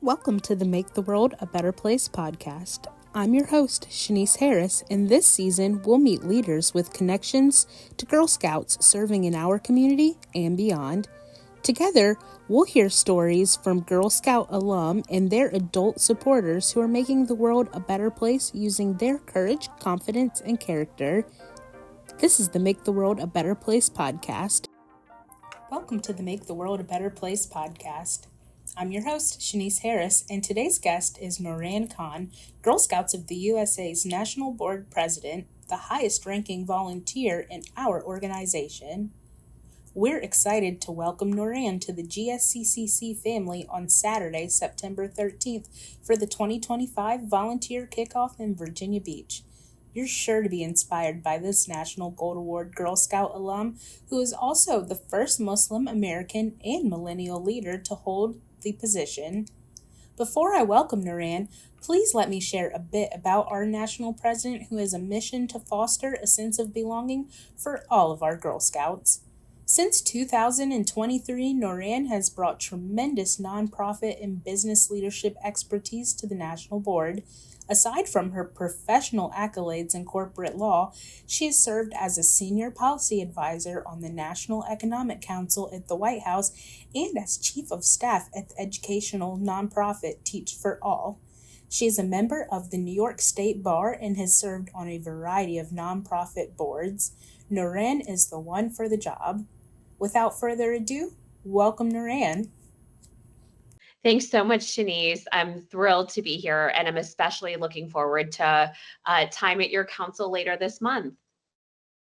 Welcome to the Make the World a Better Place podcast. I'm your host, Shanice Harris, and this season we'll meet leaders with connections to Girl Scouts serving in our community and beyond. Together, we'll hear stories from Girl Scout alum and their adult supporters who are making the world a better place using their courage, confidence, and character. This is the Make the World a Better Place podcast. Welcome to the Make the World a Better Place podcast. I'm your host, Shanice Harris, and today's guest is Noorain Khan, Girl Scouts of the USA's National Board President, the highest-ranking volunteer in our organization. We're excited to welcome Noorain to the GSUSA family on Saturday, September 13th for the 2025 Volunteer Kickoff in Virginia Beach. You're sure to be inspired by this National Gold Award Girl Scout alum, who is also the first Muslim American and millennial leader to hold the position. Before I welcome Noorain, please let me share a bit about our national president, who has a mission to foster a sense of belonging for all of our Girl Scouts. Since 2023, Noorain has brought tremendous nonprofit and business leadership expertise to the National Board. Aside from her professional accolades in corporate law, she has served as a senior policy advisor on the National Economic Council at the White House and as chief of staff at the educational nonprofit Teach for All. She is a member of the New York State Bar and has served on a variety of nonprofit boards. Noorain is the one for the job. Without further ado, welcome Noorain. Thanks so much, Shanice. I'm thrilled to be here, and I'm especially looking forward to time at your council later this month.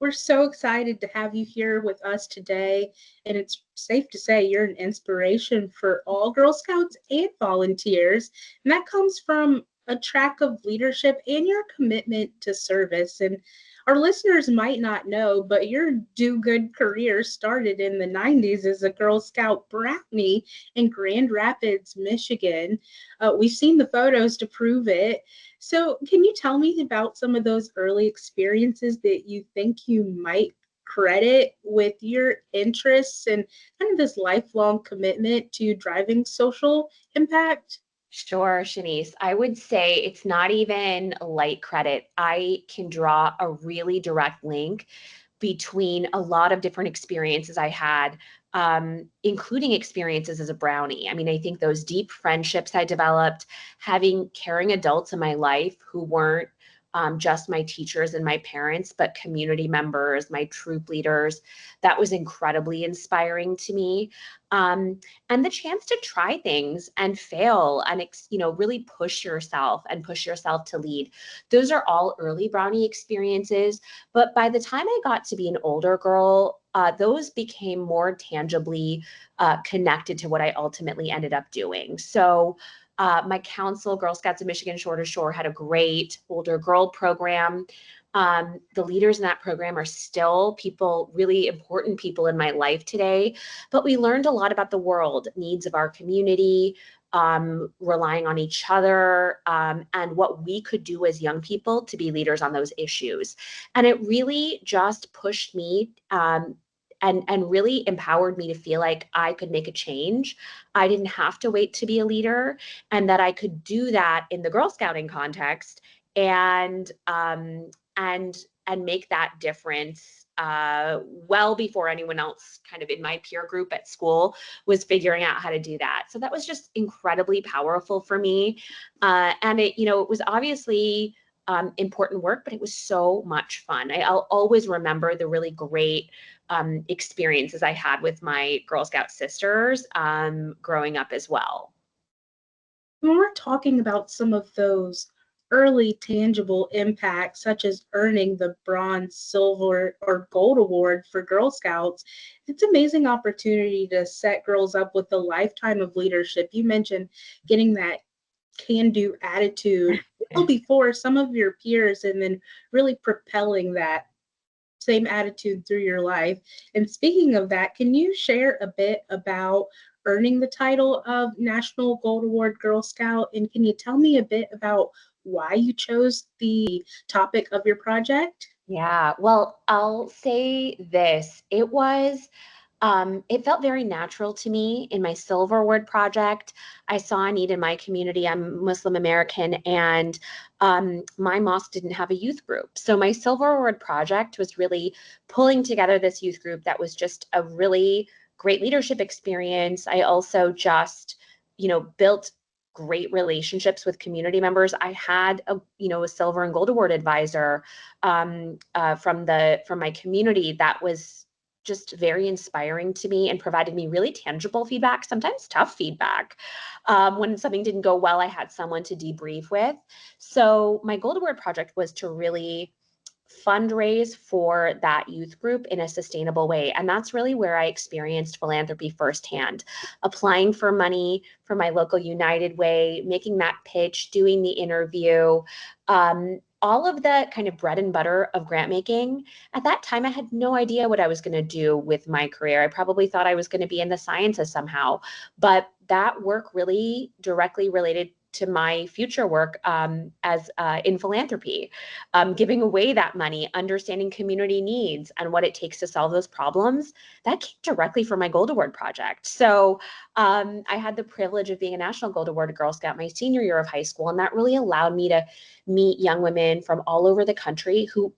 We're so excited to have you here with us today, and it's safe to say you're an inspiration for all Girl Scouts and volunteers, and that comes from a track of leadership and your commitment to service. And our listeners might not know, but your do-good career started in the 90s as a Girl Scout Brownie in Grand Rapids, Michigan. We've seen the photos to prove it. So can you tell me about some of those early experiences that you think you might credit with your interests and kind of this lifelong commitment to driving social impact? Sure, Shanice. I would say it's not even light credit. I can draw a really direct link between a lot of different experiences I had, including experiences as a brownie. I mean, I think those deep friendships I developed, having caring adults in my life who weren't just my teachers and my parents, but community members, my troop leaders, that was incredibly inspiring to me. And the chance to try things and fail and really push yourself to lead. Those are all early brownie experiences, but by the time I got to be an older girl, those became more tangibly connected to what I ultimately ended up doing. So my council, Girl Scouts of Michigan Shore to Shore, had a great older girl program. The leaders in that program are still people, really important people in my life today, but we learned a lot about the world, needs of our community, relying on each other, and what we could do as young people to be leaders on those issues. And it really just pushed me and really empowered me to feel like I could make a change. I didn't have to wait to be a leader, and that I could do that in the Girl Scouting context and make that difference well before anyone else kind of in my peer group at school was figuring out how to do that. So that was just incredibly powerful for me. And it was obviously important work, but it was so much fun. I'll always remember the really great experiences I had with my Girl Scout sisters growing up as well. When we're talking about some of those early tangible impacts, such as earning the bronze, silver, or gold award for Girl Scouts, it's an amazing opportunity to set girls up with a lifetime of leadership. You mentioned getting that can-do attitude well before some of your peers, and then really propelling that same attitude through your life. And speaking of that, can you share a bit about earning the title of National Gold Award Girl Scout? And can you tell me a bit about why you chose the topic of your project? Yeah, well, I'll say this. It was It felt very natural to me. In my Silver Award project, I saw a need in my community. I'm Muslim American, and my mosque didn't have a youth group. So my Silver Award project was really pulling together this youth group that was just a really great leadership experience. I also just, built great relationships with community members. I had a Silver and Gold Award advisor from my community that was just very inspiring to me and provided me really tangible feedback, sometimes tough feedback. When something didn't go well, I had someone to debrief with. So my Gold Award project was to really fundraise for that youth group in a sustainable way. And that's really where I experienced philanthropy firsthand. Applying for money for my local United Way, making that pitch, doing the interview, all of the kind of bread and butter of grant making. At that time, I had no idea what I was going to do with my career. I probably thought I was going to be in the sciences somehow, but that work really directly related to my future work as in philanthropy, giving away that money, understanding community needs and what it takes to solve those problems. That came directly from my Gold Award project. So I had the privilege of being a National Gold Award Girl Scout my senior year of high school, and that really allowed me to meet young women from all over the country who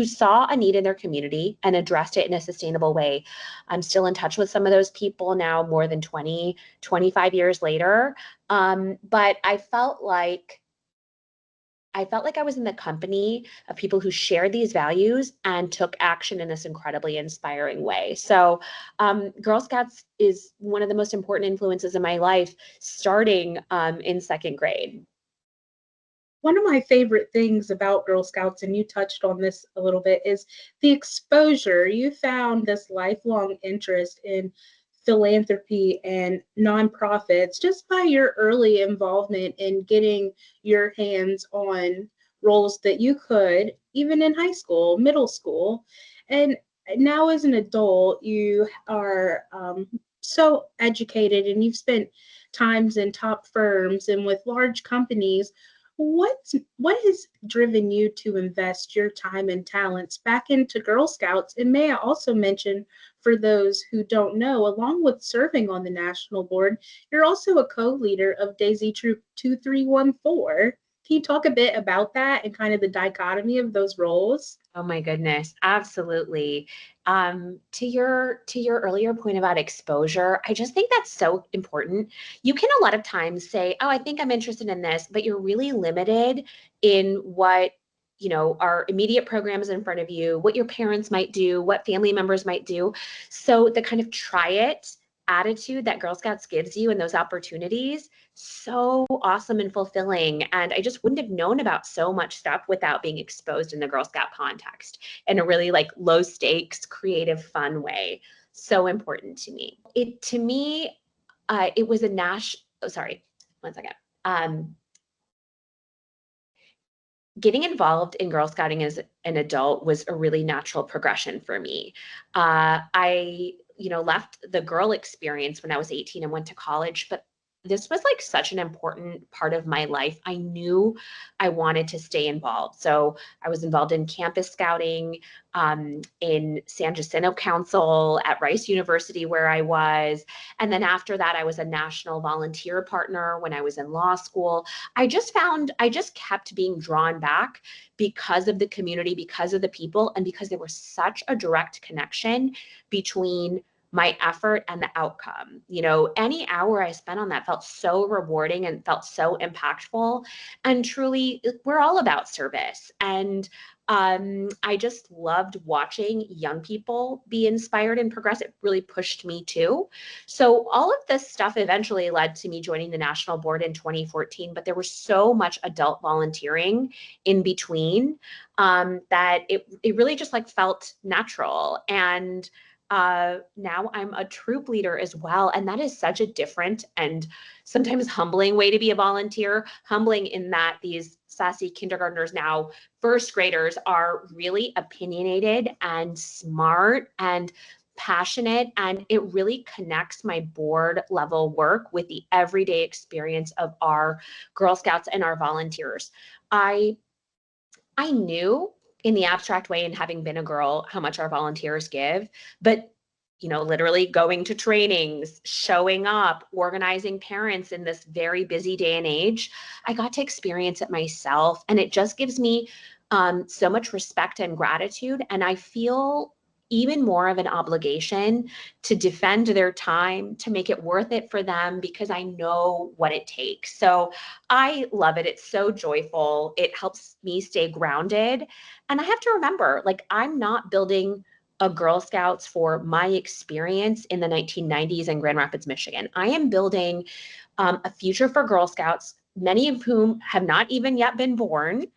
saw a need in their community and addressed it in a sustainable way. I'm still in touch with some of those people now, more than 25 years later. But I felt like I was in the company of people who shared these values and took action in this incredibly inspiring way. So, Girl Scouts is one of the most important influences in my life, starting in second grade. One of my favorite things about Girl Scouts, and you touched on this a little bit, is the exposure. You found this lifelong interest in philanthropy and nonprofits just by your early involvement in getting your hands on roles that you could, even in high school, middle school. And now, as an adult, you are so educated and you've spent times in top firms and with large companies. What has driven you to invest your time and talents back into Girl Scouts? And may I also mention, for those who don't know, along with serving on the national board, you're also a co-leader of Daisy Troop 2314. Can you talk a bit about that and kind of the dichotomy of those roles? Oh my goodness, absolutely. To your earlier point about exposure, I just think that's so important. You can a lot of times say, "Oh, I think I'm interested in this," but you're really limited in what our immediate programs in front of you, what your parents might do, what family members might do. So the kind of try it attitude that Girl Scouts gives you and those opportunities, so awesome and fulfilling. And I just wouldn't have known about so much stuff without being exposed in the Girl Scout context in a really like low stakes, creative, fun way. So important to me. It was a oh, sorry, one second. Um, Getting involved in Girl Scouting as an adult was a really natural progression for me. I left the girl experience when I was 18 and went to college, but this was like such an important part of my life. I knew I wanted to stay involved. So I was involved in campus scouting, in San Jacinto Council at Rice University, where I was. And then after that, I was a national volunteer partner when I was in law school. I just kept being drawn back because of the community, because of the people, and because there was such a direct connection between my effort and the outcome. Any hour I spent on that felt so rewarding and felt so impactful. And truly, we're all about service. And I just loved watching young people be inspired and progress. It really pushed me too. So all of this stuff eventually led to me joining the national board in 2014, but there was so much adult volunteering in between, that it really just like felt natural. And now I'm a troop leader as well. And that is such a different and sometimes humbling way to be a volunteer. Humbling in that these sassy kindergartners, now first graders, are really opinionated and smart and passionate, and it really connects my board level work with the everyday experience of our Girl Scouts and our volunteers. I knew in the abstract way, and having been a girl, how much our volunteers give, but literally going to trainings, showing up, organizing parents in this very busy day and age. I got to experience it myself, and it just gives me so much respect and gratitude. And I feel even more of an obligation to defend their time, to make it worth it for them, because I know what it takes. So I love it. It's so joyful. It helps me stay grounded. And I have to remember, like, I'm not building a Girl Scouts for my experience in the 1990s in Grand Rapids, Michigan. I am building a future for Girl Scouts, many of whom have not even yet been born,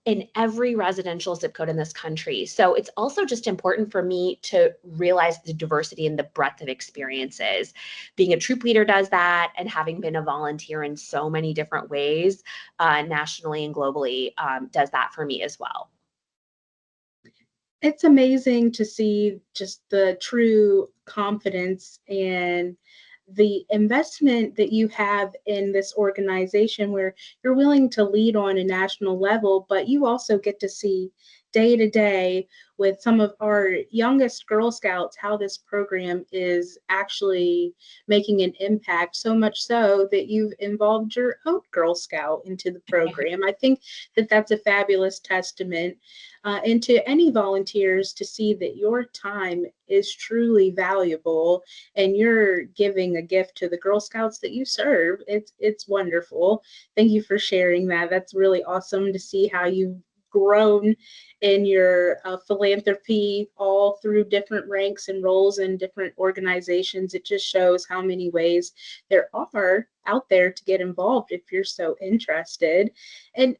in every residential zip code in this country. So it's also just important for me to realize the diversity and the breadth of experiences. Being a troop leader does that, and having been a volunteer in so many different ways, nationally and globally, does that for me as well. It's amazing to see just the true confidence and the investment that you have in this organization where you're willing to lead on a national level, but you also get to see day to day with some of our youngest Girl Scouts how this program is actually making an impact, so much so that you've involved your own Girl Scout into the program. I think that that's a fabulous testament, and to any volunteers to see that your time is truly valuable and you're giving a gift to the Girl Scouts that you serve. It's wonderful. Thank you for sharing that. That's really awesome to see how you've grown in your philanthropy all through different ranks and roles in different organizations. It just shows how many ways there are out there to get involved if you're so interested. And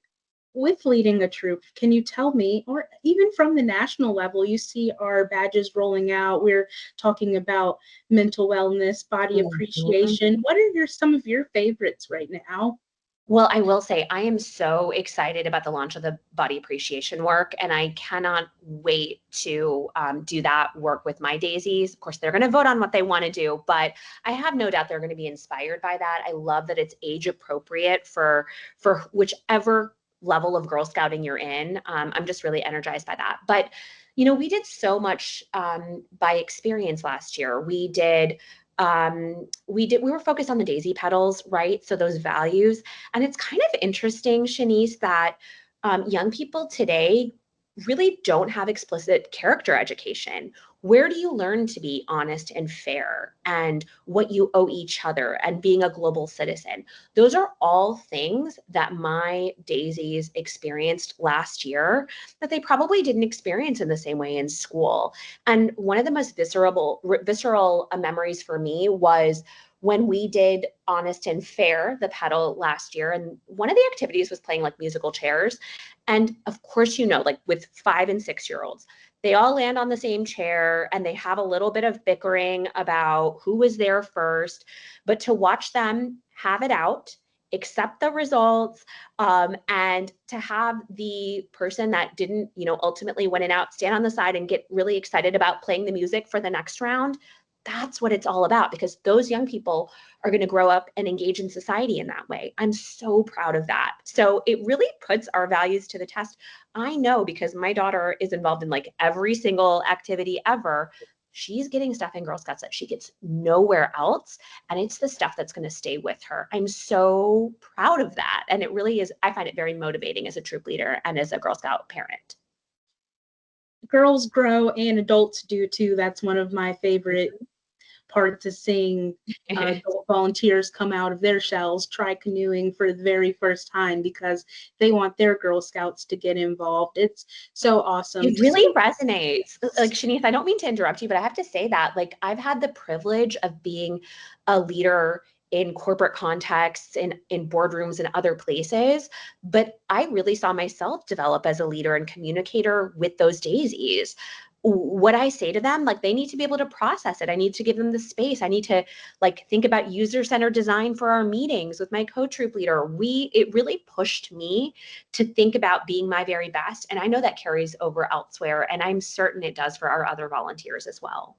with leading a troop, can you tell me, or even from the national level, you see our badges rolling out, we're talking about mental wellness, body Mhm. appreciation. What are some of your favorites right now? Well, I will say I am so excited about the launch of the body appreciation work, and I cannot wait to do that work with my daisies. Of course, they're going to vote on what they want to do, but I have no doubt they're going to be inspired by that. I love that it's age appropriate for whichever level of Girl Scouting you're in. I'm just really energized by that. But we did so much by experience last year. We were focused on the daisy petals, right? So those values. And it's kind of interesting, Shanice, that young people today really don't have explicit character education. Where do you learn to be honest and fair, and what you owe each other, and being a global citizen? Those are all things that my daisies experienced last year that they probably didn't experience in the same way in school. And one of the most visceral memories for me was when we did Honest and Fair, the pedal last year. And one of the activities was playing like musical chairs. And of course, like with 5 and 6 year olds, they all land on the same chair and they have a little bit of bickering about who was there first. But to watch them have it out, accept the results, and to have the person that didn't, ultimately win it out, stand on the side and get really excited about playing the music for the next round. That's what it's all about, because those young people are going to grow up and engage in society in that way. I'm so proud of that. So it really puts our values to the test. I know, because my daughter is involved in like every single activity ever. She's getting stuff in Girl Scouts that she gets nowhere else. And it's the stuff that's going to stay with her. I'm so proud of that. And it really is, I find it very motivating as a troop leader and as a Girl Scout parent. Girls grow and adults do too. That's one of my favorite parts, is seeing adult volunteers come out of their shells, try canoeing for the very first time because they want their Girl Scouts to get involved. It's so awesome It to really see. resonates. Like, Shanice, I don't mean to interrupt you, but I have to say that, like, I've had the privilege of being a leader in corporate contexts, in boardrooms and other places, but I really saw myself develop as a leader and communicator with those daisies. What I say to them, like, they need to be able to process it. I need to give them the space. I need to like think about user-centered design for our meetings with my co-troop leader. It really pushed me to think about being my very best. And I know that carries over elsewhere. And I'm certain it does for our other volunteers as well.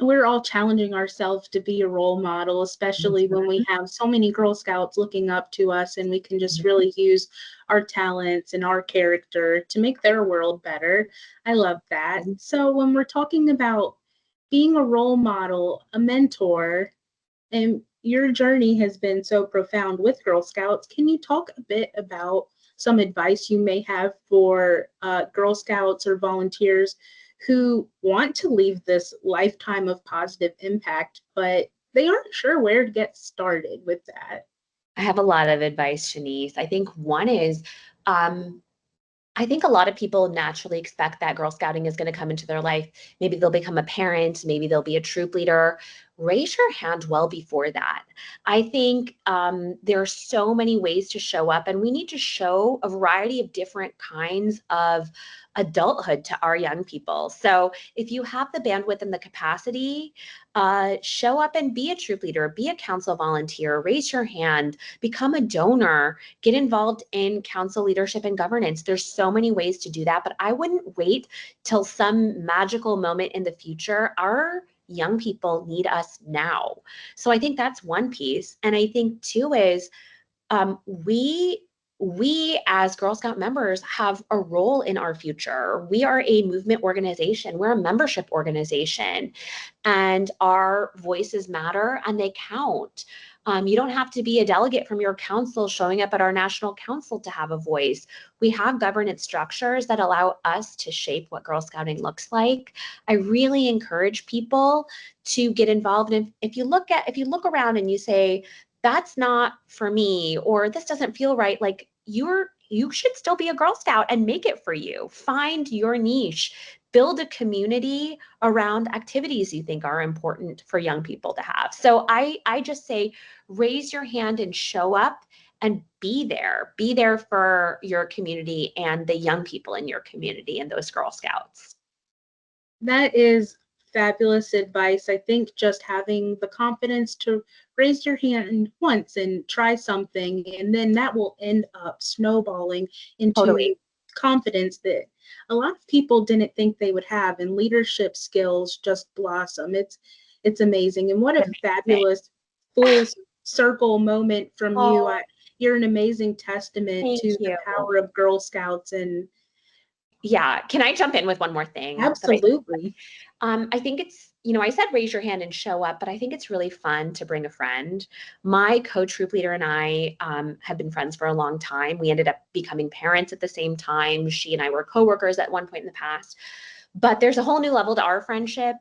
We're all challenging ourselves to be a role model, especially when we have so many Girl Scouts looking up to us, and we can just really use our talents and our character to make their world better. I love that. So when we're talking about being a role model, a mentor, and your journey has been so profound with Girl Scouts. Can you talk a bit about some advice you may have for Girl Scouts or volunteers who want to leave this lifetime of positive impact, but they aren't sure where to get started with that? I have a lot of advice, Shanice. I think one is, um, I think a lot of people naturally expect that Girl Scouting is going to come into their life. Maybe they'll become a parent, maybe they'll be a troop leader. Raise your hand well before that. I think there are so many ways to show up, and we need to show a variety of different kinds of adulthood to our young people. So if you have the bandwidth and the capacity, show up and be a troop leader, be a council volunteer, raise your hand, become a donor, get involved in council leadership and governance. There's so many ways to do that, but I wouldn't wait till some magical moment in the future. Our young people need us now. So I think that's one piece. And I think two is we as Girl Scout members have a role in our future. We are a movement organization. We're a membership organization, and our voices matter and they count. You don't have to be a delegate from your council showing up at our national council to have a voice. We have governance structures that allow us to shape what Girl Scouting looks like. I really encourage people to get involved. And if you look around and you say, that's not for me, or this doesn't feel right, like you should still be a Girl Scout and make it for you. Find your niche, build a community around activities you think are important for young people to have. So I just say, raise your hand and show up and be there. Be there for your community and the young people in your community and those Girl Scouts. That is fabulous advice. I think just having the confidence to raise your hand once and try something, and then that will end up snowballing into Totally. confidence that a lot of people didn't think they would have, and leadership skills just blossom. It's amazing. And what a Amazing. fabulous full circle moment from you. Oh, You're an amazing testament thank to the you. power of Girl Scouts. And Yeah. Can I jump in with one more thing that I absolutely. I think it's, I said raise your hand and show up, but I think it's really fun to bring a friend. My co-troop leader and I have been friends for a long time. We ended up becoming parents at the same time. She and I were coworkers at one point in the past. But there's a whole new level to our friendship.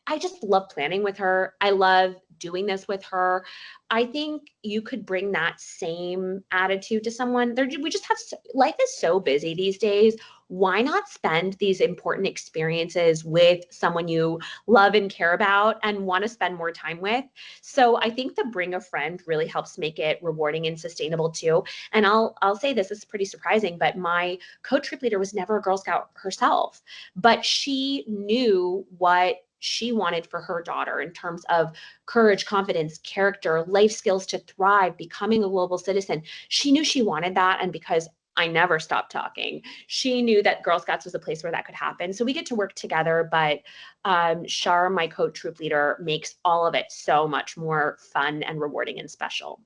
I just love planning with her. I love doing this with her. I think you could bring that same attitude to someone. We just have life is so busy these days. Why not spend these important experiences with someone you love and care about and want to spend more time with? So I think the bring a friend really helps make it rewarding and sustainable too. And I'll say this is pretty surprising, but my co-troop leader was never a Girl Scout herself, but she knew what she wanted for her daughter in terms of courage, confidence, character, life skills to thrive, becoming a global citizen. She knew she wanted that. And because I never stopped talking, she knew that Girl Scouts was a place where that could happen. So we get to work together, but Shar, my co-troop leader, makes all of it so much more fun and rewarding and special.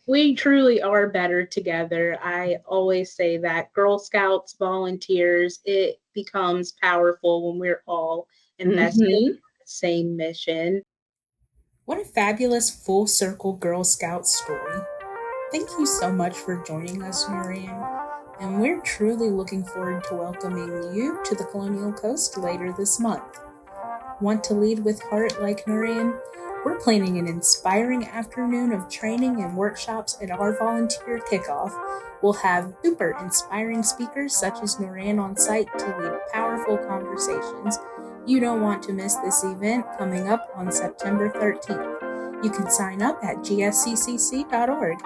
We truly are better together. I always say that Girl Scouts, volunteers, it becomes powerful when we're all invested in Mm-hmm. the same mission. What a fabulous full circle Girl Scout story. Thank you so much for joining us, Noorain. And we're truly looking forward to welcoming you to the Colonial Coast later this month. Want to lead with heart like Noorain? We're planning an inspiring afternoon of training and workshops at our volunteer kickoff. We'll have super inspiring speakers such as Noorain on site to lead powerful conversations. You don't want to miss this event coming up on September 13th. You can sign up at gsucc.org.